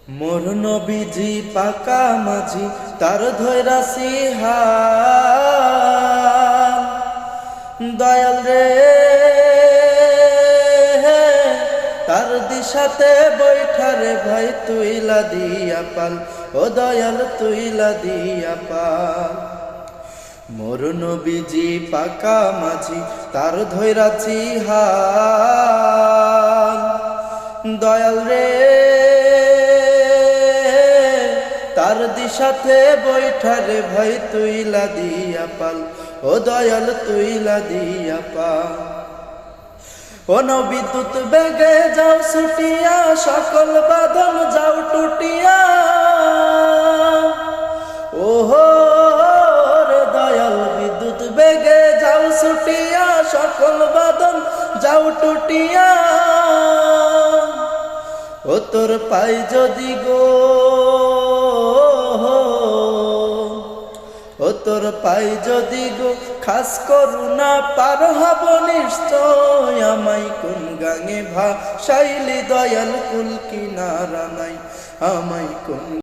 মোর নবীজি পাকা মাঝি তার ধৈরাছি হাল দয়াল রে তার দিশাতে বৈঠারে ভাই তুইলা দিয়া পাল ও দয়াল তুইলা দিয়া পাল মোর নবীজি পাকা মাঝি তার ধৈরাছি হাল দয়াল রে তার দিশাতে বৈঠারে ভাই তুইলা দিয়া পাল ও দয়াল তুইলা দিয়া পাল ও নবী তুত বেগে যাও ছুটিয়া সকল বাঁধন যাও টুটিয়া ওহো রে দয়াল বিদ্যুৎ বেগে যাও ছুটিয়া সকল বাঁধন যাও টুটিয়া ও তোর পাই যদি গো ও তোর পাই যদি গো খাস করুণা পার হব নিশ্চয় আমায় কোন গাঙে ভাসাইলি দয়াল কুল কিনারা নাই আমায় কোন